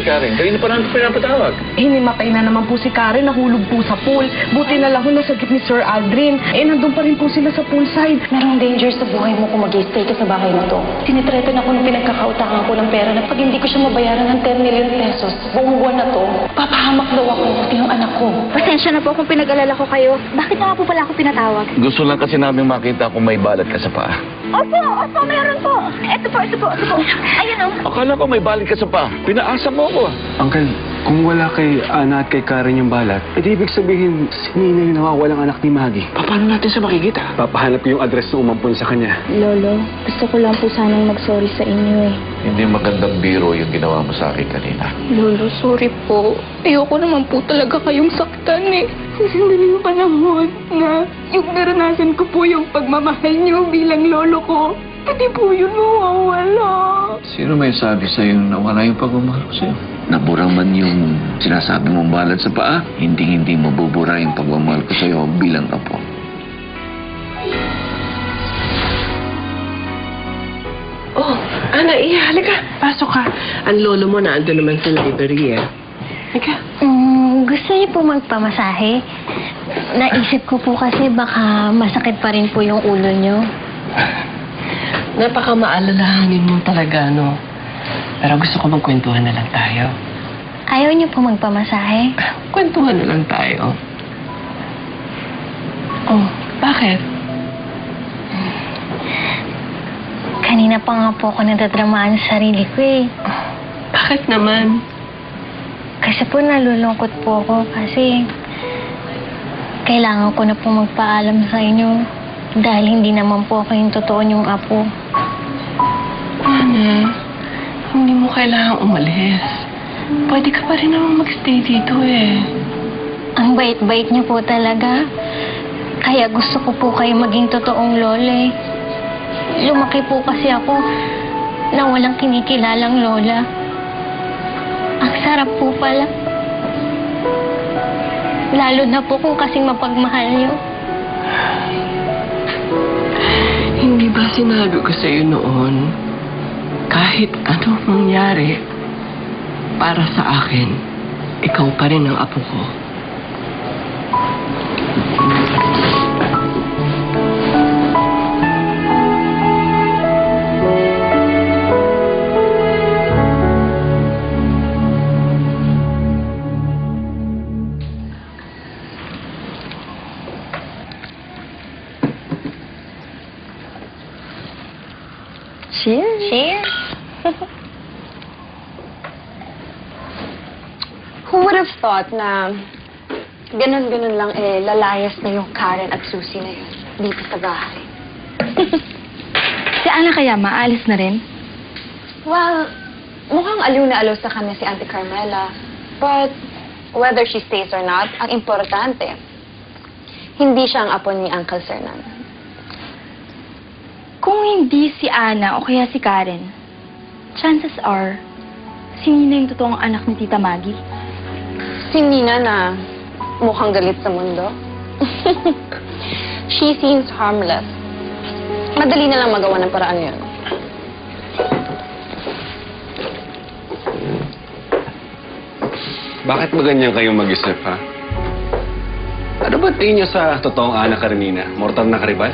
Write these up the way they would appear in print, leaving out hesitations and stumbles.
Karen. Kanina pa namin pinapatawag. Hinimatay na naman po si Karen, nahulog po sa pool. Buti na lang ho nasagip ni Sir Aldrin. Nandun pa rin po sila sa poolside. Merong danger sa buhay mo kung mag-i-stay ka sa bahay na to. Tinitretan ako nung pinagkakautangan ko ng pera na pag hindi ko siya mabayaran ng 10 million pesos, buong buwan na to, papahamak daw ako pati yung anak ko. Pasensya na po kung pinag-alala ko kayo. Bakit nga po pala ako pinatawag? Gusto lang kasi namin makita kung may balat ka sa paa. Opo, meron po. Ito po. Ayun o. Akala ko may balat ka sa paa. Pinaasa mo ako. Uncle, kung wala kay Ana at kay Karen yung balat, ibig sabihin, si Nina yung nawawalang anak ni Maggie. Paano natin siya makikita? Papahanap ko yung address na umampun sa kanya. Lolo, gusto ko lang po sanang mag-sorry sa inyo eh. Hindi magandang biro yung ginawa mo sa akin kanina. Lolo, sorry po. Ayoko naman po talaga kayong saktan eh. Sisindali yung panahon na yung naranasan ko po yung pagmamahal niyo bilang lolo ko. Hindi po yun mawawala. Sino may sabi sa'yo na wala yung pagmamahal ko sa'yo? Nabura man yung sinasabi mong balat sa paa, hindi mabubura yung pagmamahal ko sa'yo bilang apo. Oh, Ana, halika. Pasok ka. Ang lolo mo na ando naman sa library, eh. Halika. Gusto niyo po magpamasahe? Naisip ko po kasi baka masakit pa rin po yung ulo niyo. Napakamaalalahanin mo talaga, no? Pero gusto ko magkwentuhan na lang tayo. Ayaw niyo po magpamasahe? Kwentuhan na lang tayo. Oh, bakit? Kanina pa nga po ako nadadramaan sa sarili ko eh. Bakit naman? Kasi po nalulungkot po ako kasi kailangan ko na po magpaalam sa inyo dahil hindi naman po ako yung totoo niyong apo. Ana, hindi mo kailangang umalis. Pwede ka pa rin naman magstay dito eh. Ang bait-bait niyo po talaga. Kaya gusto ko po kayo maging totoong lola eh. Lumaki po kasi ako na walang kinikilalang lola. Ang sarap po pala. Lalo na po kung kasing mapagmahal niyo. Hindi ba sinabi ko sa'yo noon, kahit ano mangyari, para sa akin, ikaw pa rin ang apo ko. Cheers. Who would have thought na ganun-ganun lang lalayas na yung Karen at Susie na yun dito sa bahay? Si Ana kaya maalis na rin? Well, mukhang aliw na aliw sa kanya si Auntie Carmela. But whether she stays or not, ang importante, hindi siya ang apo ni Uncle Sernan. Kung hindi si Ana o kaya si Karen, chances are, si Nina yung totoong anak ni Tita Maggie. Si Nina na mukhang galit sa mundo. She seems harmless. Madali na lang magawa ng paraan yun. Bakit ba ganyan kayong mag-isip, ha? Ano ba tingin niyo sa totoong Ana Karenina? Mortal na karibal?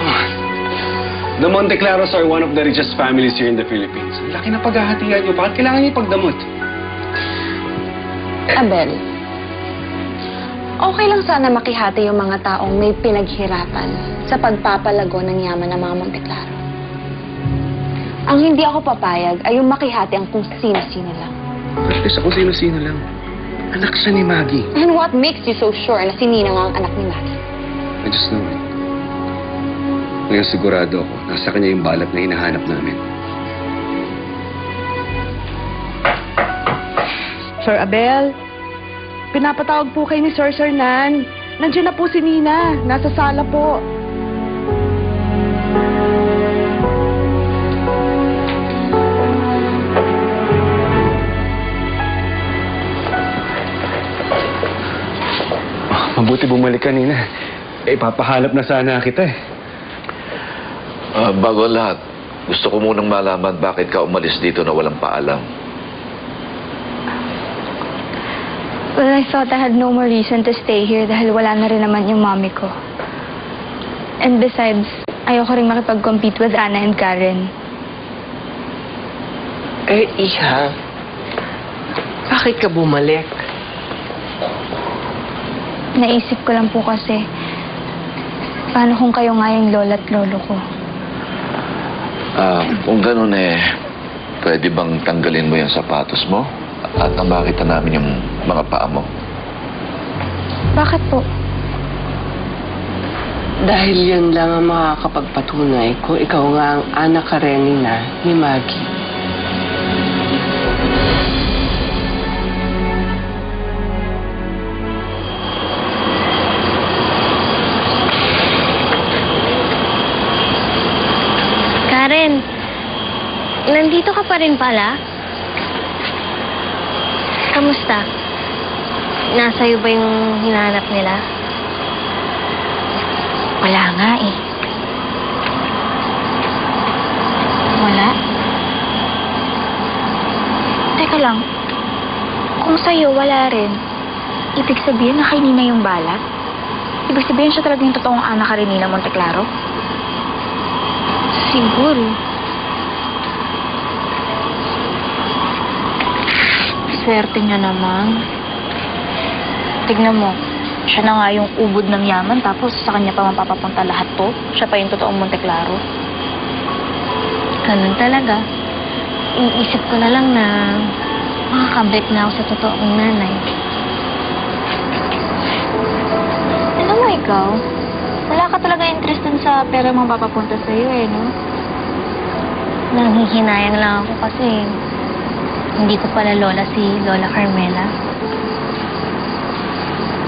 Come on. The Monteclaros are one of the richest families here in the Philippines. Ang laki na paghahatian niyo. Bakit kailangan niyo ipagdamot? Abel, okay lang sana makihati yung mga taong may pinaghirapan sa pagpapalago ng yaman ng mga Monteclaro. Ang hindi ako papayag ay yung makihati ang kung sino-sino lang. At least ako sino-sino lang. Anak siya ni Maggie. And what makes you so sure na si Nina nga ang anak ni Maggie? I just know it. Ngayon sigurado ako, nasa kanya yung balat na hinahanap namin. Sir Abel, pinapatawag po kayo ni Sir Sernan. Nandiyan na po si Nina. Nasa sala po. Mabuti bumalik ka, Nina. Papahanap na sana kita eh. Bago ang lahat, gusto ko munang malaman bakit ka umalis dito na walang paalam. Well, I thought I had no more reason to stay here dahil wala na rin naman yung mommy ko. And besides, ayoko rin makipag-compete with Anna and Karen. Eh, Iha, bakit ka bumalik? Naisip ko lang po kasi, paano kung kayo nga yung lola at lolo ko? Kung ganun pwede bang tanggalin mo yung sapatos mo? At nang makita namin yung mga paa mo. Bakit po? Dahil yan lang ang makakapagpatunay kung ikaw nga ang anak Karenina ni Maggie. Karen, nandito ka pa rin pala? Kamusta? Nasa'yo ba yung hinahanap nila? Wala nga eh. Wala? Teka lang. Kung sa'yo wala rin, ibig sabihin na kay Nina yung balat? Ibig sabihin siya talaga yung totoong anak ka rin Nina Monteclaro? Siguro. Swerte niya naman. Tignan mo, siya na nga yung ubod ng yaman tapos sa kanya pa mapapapunta lahat to. Siya pa yung totoong Monteclaro. Ganun talaga. Iisip ko na lang na makakabit na ako sa totoong nanay. Alam mo ikaw, wala ka talaga interest dun sa pera mong papapunta sa'yo no? Nanghihinayang lang ako kasi hindi ko pala lola si Lola Carmela.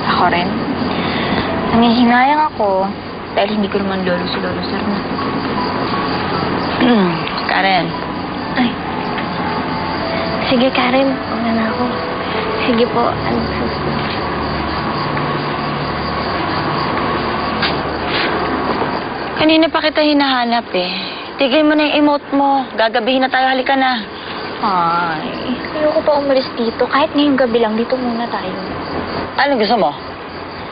Ako rin. Nanghihinayang ako dahil hindi ko naman lolo si Lolo Serna. Karen. Ay. Sige, Karen. Una na ako. Sige po. Ano susunod? Kanina pa kita hinahanap Tigil mo na yung emote mo. Gagabihin na tayo, halika na. Ay, ayoko pa umalis dito. Kahit ngayong gabi lang, dito muna tayo. Anong gusto mo?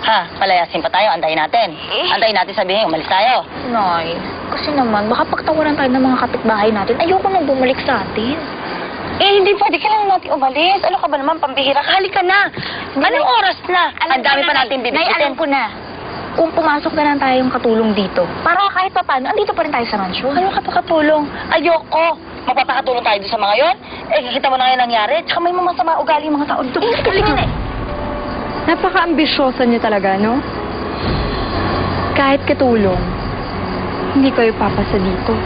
Ha? Palayasin pa tayo, antayin natin. Antayin natin sabihin, umalis tayo. Nay, kasi naman, baka pagtawaran tayo ng mga kapitbahay natin. Ayoko nang bumalik sa atin. Hindi pwede. Kailangan natin umalis. Ano ka ba naman, pambihira ka? Halika na. Anong oras na? Ang dami pa natin Nay, bibigyan. alam ko na. Kung pumasok na lang tayong katulong dito, para kahit pa paano, andito pa rin tayo sa mansyon. Ano ka pa katulong? Ayoko. Magpapakatulong tayo doon sa mga yon? Kikita mo na ngayon nangyari. Tsaka may masama ugali yung mga tao dito. Napaka-ambisyosa niyo talaga, no? Kahit katulong, hindi kayo papasa dito.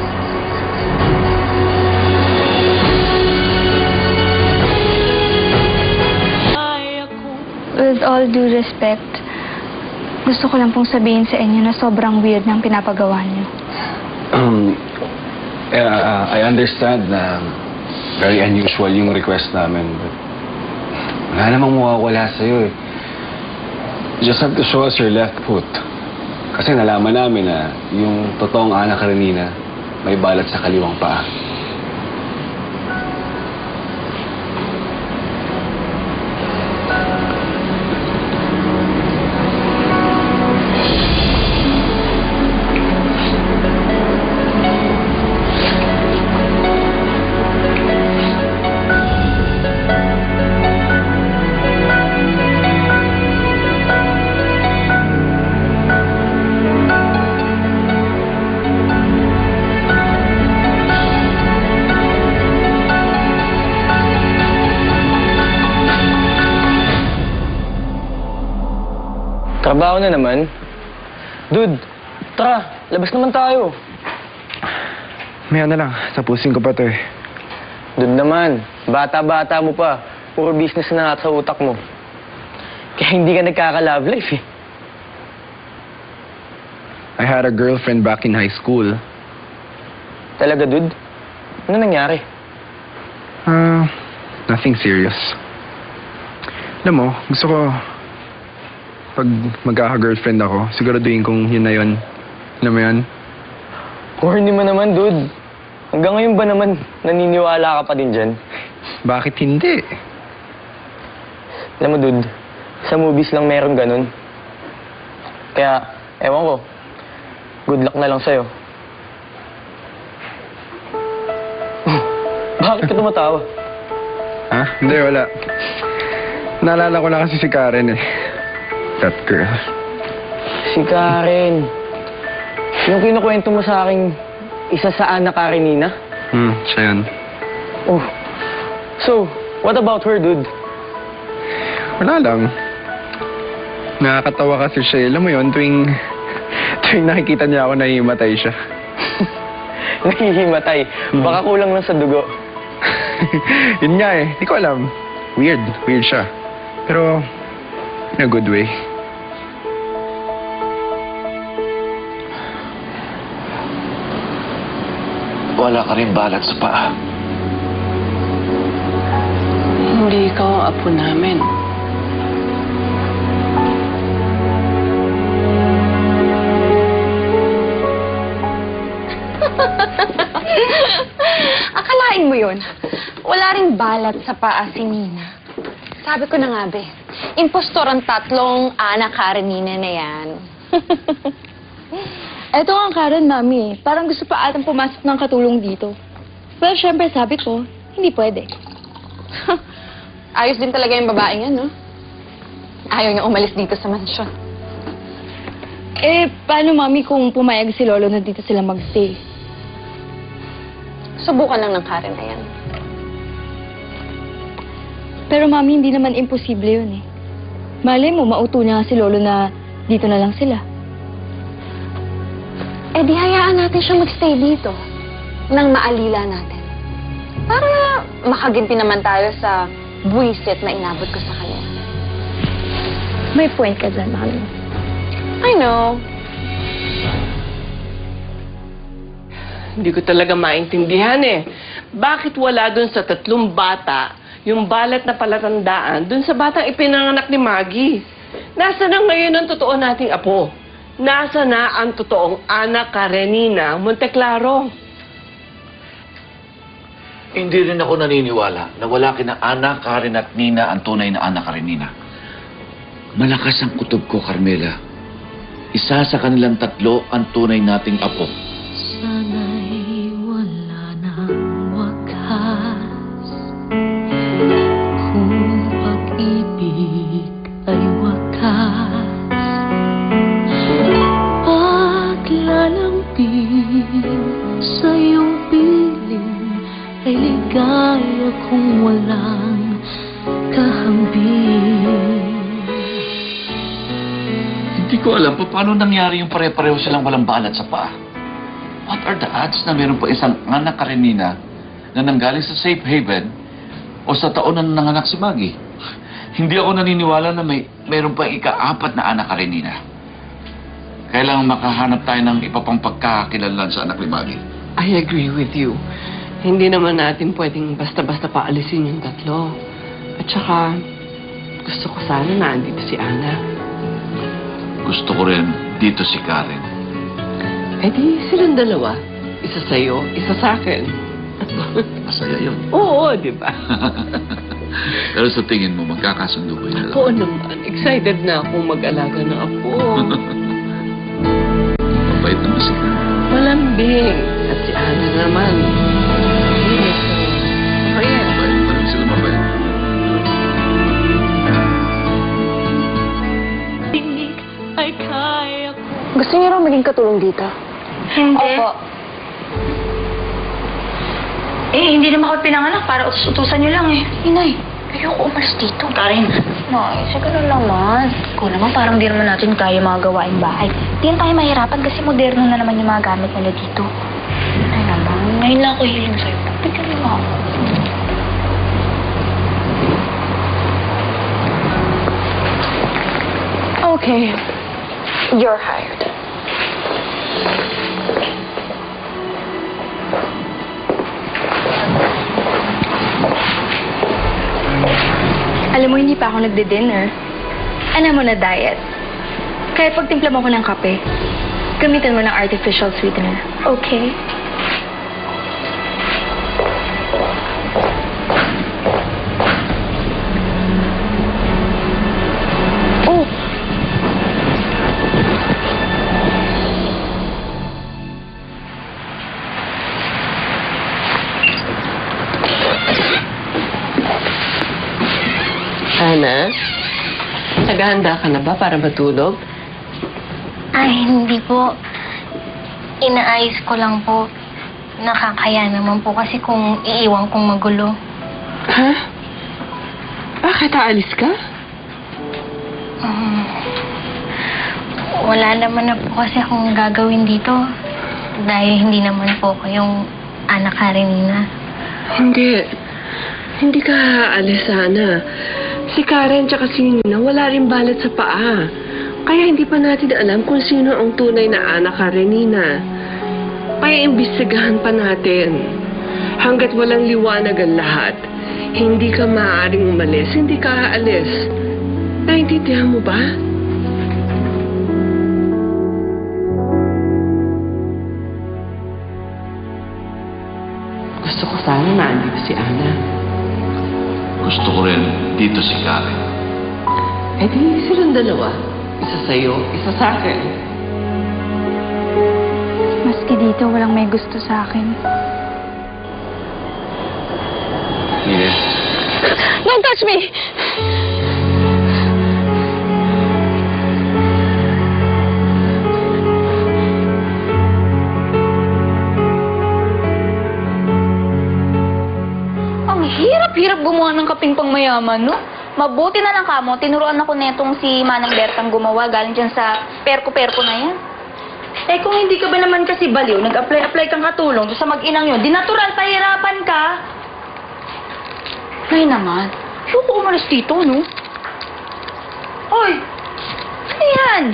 With all due respect, gusto ko lang pong sabihin sa inyo na sobrang weird ng pinapagawa niyo. I understand na very unusual yung request namin. But wala namang mawawala sa'yo Just have to show us your left foot. Kasi nalaman namin na yung totoong anak ka Karenina may balat sa kaliwang paa. Trabaho na naman. Dude, tara, labas naman tayo. Maya na lang, tapusin ko pa to Dude naman, bata-bata mo pa. Puro business na lahat sa utak mo. Kaya hindi ka nagkaka-love life I had a girlfriend back in high school. Talaga, dude? Ano nangyari? Nothing serious. Alam mo, gusto ko pag magkaka-girlfriend ako, siguraduhin kong yun na yun. Alam mo yun? Corny mo naman, dude. Hanggang ngayon ba naman naniniwala ka pa din dyan? Bakit hindi? Alam mo, dude, Sa movies lang meron ganun. Kaya, ewan ko. Good luck na lang sa'yo. Bakit ka tumatawa? Ha? Hindi, wala. Naalala ko lang kasi si Karen eh. That girl. Si Karen. Yung kinukwento mo sa akin, isa sa Ana Karenina? Siya yun. Oh. So, what about her, dude? Wala lang. Nakakatawa kasi siya. Alam mo yun, tuwing nakikita niya ako, nahihimatay siya. Nahihimatay. Baka kulang lang sa dugo. Yun nga eh. Di ko alam. Weird. Weird siya. Pero, in a good way. Wala ka rin balat sa paa. Hindi ikaw ang apo namin. Akalain mo yun. Wala ring balat sa paa si Nina. Sabi ko na nga, be. Impostor ang tatlong Ana Karenina na yan. Eto ang Karen, Mami. Parang gusto pa atang pumasok ng katulong dito. Pero syempre sabi ko, hindi pwede. Ayos din talaga yung babaeng yan, no? Ayaw niya umalis dito sa mansyon. Eh, paano, Mami, kung pumayag si Lolo na dito sila magstay? Subukan lang ng Karen na yan. Pero, Mami, hindi naman imposible yun eh. Malay mo, mauto niya nga si Lolo na dito na lang sila. Eh, di hayaan natin siya magstay dito. Nang maalila natin. Para makaginti naman tayo sa buwisit na inabot ko sa kanya. May point ka dyan, Mami. I know. Hindi ko talaga maintindihan eh. Bakit wala dun sa tatlong bata yung balat na palatandaan dun sa batang ipinanganak ni Maggie? Nasa na ngayon ang totoo nating apo? Nasa na ang totoong Ana Karenina Monteclaro? Hindi rin ako naniniwala na wala kina Ana, Karen at Nina ang tunay na Ana Karenina. Malakas ang kutob ko, Carmela. Isa sa kanilang tatlo ang tunay nating apo. Sana'y wala nang wakas. Kung pag-ibig ay wakas, paglalambing sa iyong piling ay ligaya kung walang kahambing. Hindi ko alam paano nangyari yung pare-pareho silang walang balat sa paa. What are the odds na meron pa isang Ana Karenina na nanggaling sa safe haven o sa taon na nanganak si Maggie? Hindi ako naniniwala na meron pa ika-4 na Ana Karenina. Kailangan makahanap tayo ng iba pang pagkakakilanlan sa anak ni Maggie. I agree with you. Hindi naman natin pwedeng basta-basta paalisin yung tatlo. At saka, gusto ko sana na andito si Ana. Gusto ko rin dito si Karen. Eh di silang dalawa. Isa sa'yo, isa sa akin. Masaya yun. Oo, di ba? Pero sa tingin mo, magkakasundo ko yung dalawa? Oo naman. Excited na akong mag-alaga ng apo. Mabait naman si Karen. Malambing. At si Ana naman. Mabait. Mabait pa rin sila, mabait. Ay kaya ko. Gusto niyo raw maging katulong dito? Hindi. Opo. Eh, hindi naman ako pinanganak para utos-utusan niyo lang eh. Inay, ayoko umalis dito. Karen. Nay, sige na naman. Ikaw naman parang di naman natin kaya mga gawain bahay. Di na tayo mahirapan kasi moderno na naman yung mga gamit nila dito. Ay naman, ngayon lang ako hiling sa'yo. Bigyan mo ako. Okay. You're hired. Alam mo, hindi pa ako nagde-dinner. Alam mo na diet. Kaya pag timpla mo ko ng kape, gamitan mo ng artificial sweetener. Okay? Ana, naghahanda ka na ba para matulog? Ay, hindi po. Inaayos ko lang po. Nakakaya naman po kasi kung iiwan kong magulo. Ha? Bakit aalis ka? Wala naman na po kasi akong gagawin dito. Dahil hindi naman po ko yung anak Karenina. Hindi. Hindi ka aalis, Ana. Si Karen tsaka si Nina wala rin balat sa paa. Kaya hindi pa natin alam kung sino ang tunay na anak Karenina. Kaya imbestigahan pa natin. Hanggat walang liwanag ang lahat, hindi ka maaaring umalis, hindi ka aalis. Naintindihan mo ba? Gusto ko sana naandito si Ana. Gusto ko rin dito si Karen. Eh di silang dalawa. Isa sa'yo, isa sa akin. Maski dito, walang may gusto sa akin. Nina, Don't touch me! Ang hirap-hirap gumawa ng kaping pang mayaman, no? Mabuti na lang kamo, tinuruan ako netong si Manang Bertang gumawa galing dyan sa perko-perko na yan. Eh kung hindi ka ba naman kasi baliw, nag-apply kang katulong doon sa mag-inang yun, di natural pahirapan ka. Nay naman, ayoko umalis dito, no? Hoy! Ano yan?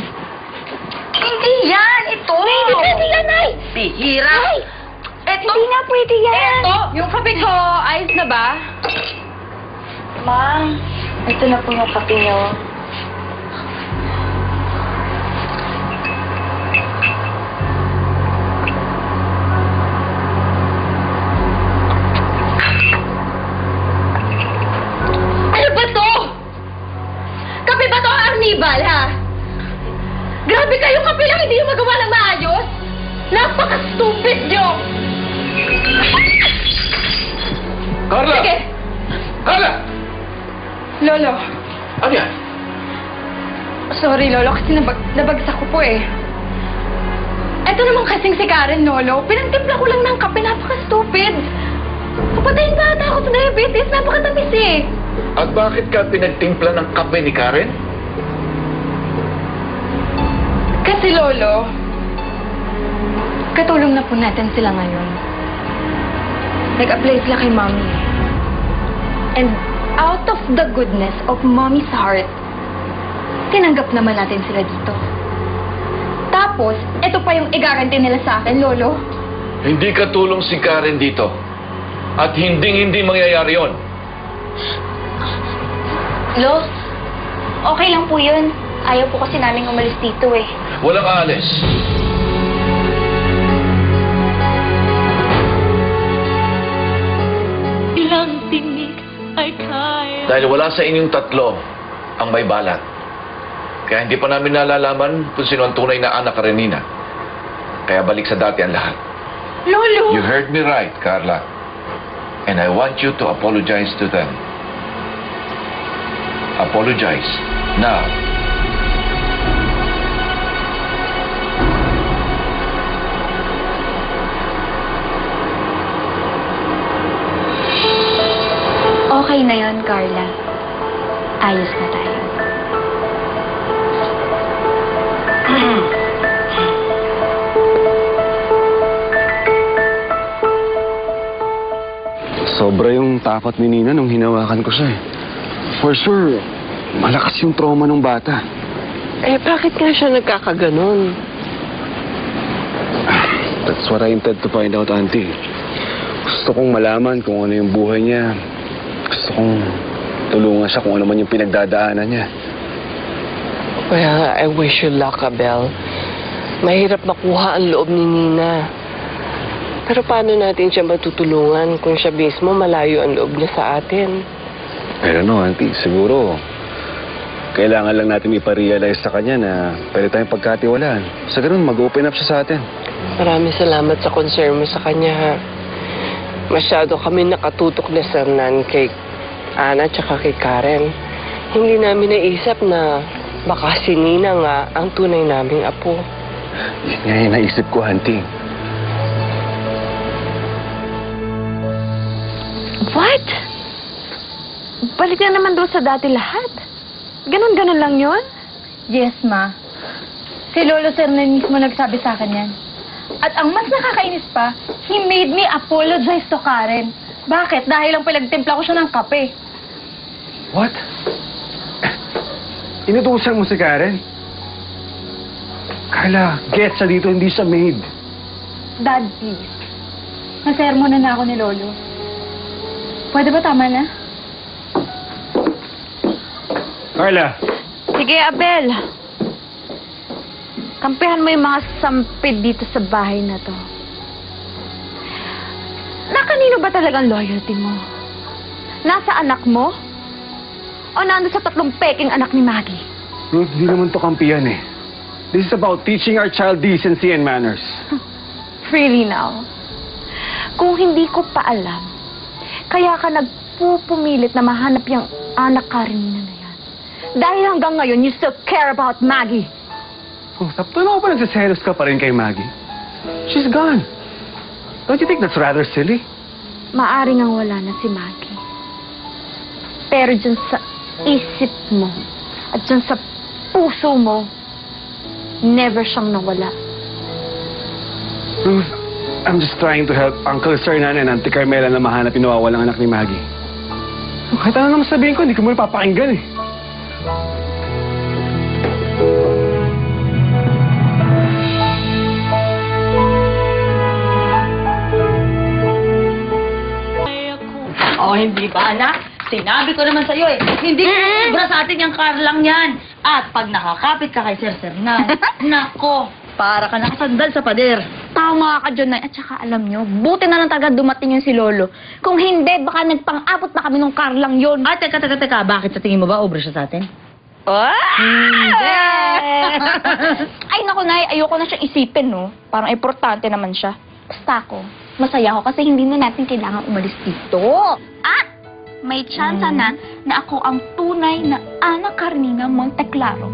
Hindi yan! Ito! Hindi pwede yan, Nay! Bihira! Nay! Eto! Hindi nga pwede yan! Eto! Yung kape ko, ayos na ba? Mang, ito na po yung kape niyo. Ano ba to? Kape ba to, Arnibal, ha? Grabe kayo, kape lang hindi yung magawa ng maayos. Napaka-stupid nyo! Carla! Sige! Carla! Lolo, Ano yan? sorry Lolo kasi nabagsak ko po eh. Ito naman kasing si Karen, Lolo. Pinagtimpla ko lang ng kape, napaka-stupid. Papatayin ba ata ako sa diabetes? Napakatamis eh. At bakit ka pinagtimpla ng kape ni Karen? Kasi Lolo, katulong na po natin sila ngayon. Nag-apply sila kay Mommy. And out of the goodness of Mommy's heart, tinanggap naman natin sila dito. Tapos, ito pa yung i-guarantee nila sa akin, Lolo. Hindi ka tulong si Karen dito. At hindi mangyayari yon. Lo, okay lang po yun. Ayaw po kasi namin umalis dito eh. Walang aalis. Ilang tinig ay kaya. Dahil wala sa inyong tatlo ang may balat. Kaya hindi pa namin nalalaman kung sino ang tunay na anak Karenina. Kaya balik sa dati ang lahat. Lolo! You heard me right, Carla. And I want you to apologize to them. Apologize. Now. Okay na yon, Carla. Ayos na tayo. Sobra yung takot ni Nina nung hinawakan ko siya eh. For sure, malakas yung trauma ng bata. Eh, bakit nga siya nagkakaganon? That's what I intend to find out, Auntie. Gusto kong malaman kung ano yung buhay niya. Gusto kong tulungan siya kung ano man yung pinagdadaanan niya. Well, I wish you luck, Abel. Mahirap makuha ang loob ni Nina. Pero paano natin siya matutulungan kung siya mismo malayo ang loob niya sa atin? I don't know, Auntie. Siguro, kailangan lang natin iparealize sa kanya na pwede tayong pagkatiwalaan. Sa ganun, mag-open up siya sa atin. Maraming salamat sa concern mo sa kanya, ha? Masyado kami nakatutok na Sernan kay Ana at kay Karen. Hindi namin naisip na baka si Nina nga ang tunay naming apo. Yun nga yung naisip ko, Hunting. What? Balik na naman doon sa dati lahat. Ganon-ganon lang yun? Yes, Ma. Si Lolo Sernan mismo nagsabi sa akin yan. At ang mas nakakainis pa, he made me apologize to Karen. Bakit? Dahil lang pinagtimpla ko siya ng kape. What? Inutusan mo si Karen? Carla, get siya dito, hindi siya maid. Dad, please. Nasermonan na ako ni Lolo. Pwede ba tama na? Carla! Sige, Abel. Kampihan mo yung mga sampid dito sa bahay na to. Na kanino ba talagang loyalty mo? Nasa anak mo? O nando sa 3 peking anak ni Maggie? Ruth, di naman to kampiyan eh. This is about teaching our child decency and manners. Really now? Kung hindi ko pa alam, kaya ka nagpupumilit na mahanap yung anak Karenina na yan. Dahil hanggang ngayon, you still care about Maggie. Oh, tapos ako pa nagsiselos ka pa rin kay Maggie? She's gone. Don't you think that's rather silly? Maaring ang wala na si Maggie. Pero dyan sa isip mo at dyan sa puso mo, never siyang nawala. Ruth, I'm just trying to help Uncle Sernan and Auntie Carmela na mahanap yung nawawalang anak ni Maggie. Kahit ano naman sabihin ko, hindi ko mo napapakinggan eh. Oh, hindi ba, anak? Sinabi ko naman sa'yo eh. Hindi ko sobra sa atin yung Carlang yan. At pag nakakapit ka kay Sir Sernan, nako, para ka nakasandal sa pader. Tama ka dyan, Nay. At saka alam nyo, buti na lang talaga dumating yun si Lolo. Kung hindi, baka nagpang-abot na kami nung Carlang yun. Ah, teka. Bakit sa tingin mo ba obra siya sa atin? Hindi! Ay, naku, Nay. Ayoko na siyang isipin, no? Parang importante naman siya. Basta ako, masaya ako kasi hindi na natin kailangan umalis dito. At may tsansa na ako ang tunay na anak Karenina Monteclaro.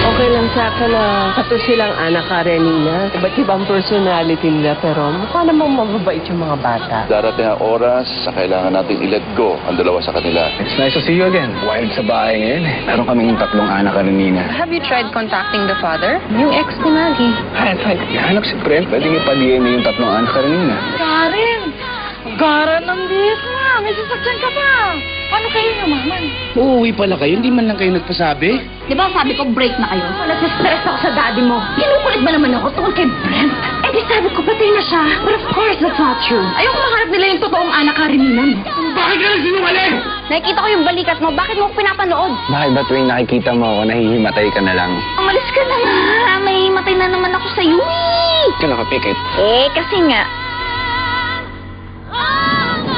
Okay lang sa akin na kato silang anak Karenina. Iba't ibang personality nila pero mukha namang mababait yung mga bata. Darating ang oras sa kailangan natin i-let go ang dalawa sa kanila. It's nice to see you again. Wild sa bahay ngayon eh. Meron kaming 3 anak Karenina. Have you tried contacting the father? Yung ex ni Maggie. Hanap, hanap si Brent. Pwedeng ipa-DNA yung 3 anak Karenina. Karen! Gara ng bihis nga! May sasakyan ka pa! Paano kayo yumaman? Uuwi pala kayo, hindi man lang kayo nagpasabi. Di ba sabi ko break na kayo? Nasa-stress ako sa daddy mo. Kinukulit ba naman ako tungkol kay Brent? Eh di sabi ko, patay na siya. But of course, that's not true. Ayoko mahanap nila yung totoong anak Karenina mo. Bakit ka lang sinungaling? Nakikita ko yung balikat mo. Bakit mo ko pinapanood? Bakit ba tuwing nakikita mo ako, nahihimatay ka na lang? Umalis ka na nga. May matay na naman ako sa iyo. Ka nakapikit. Kasi nga.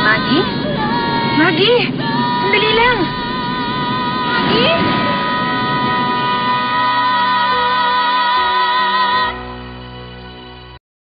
Maggie? Maggie! Sandali lang.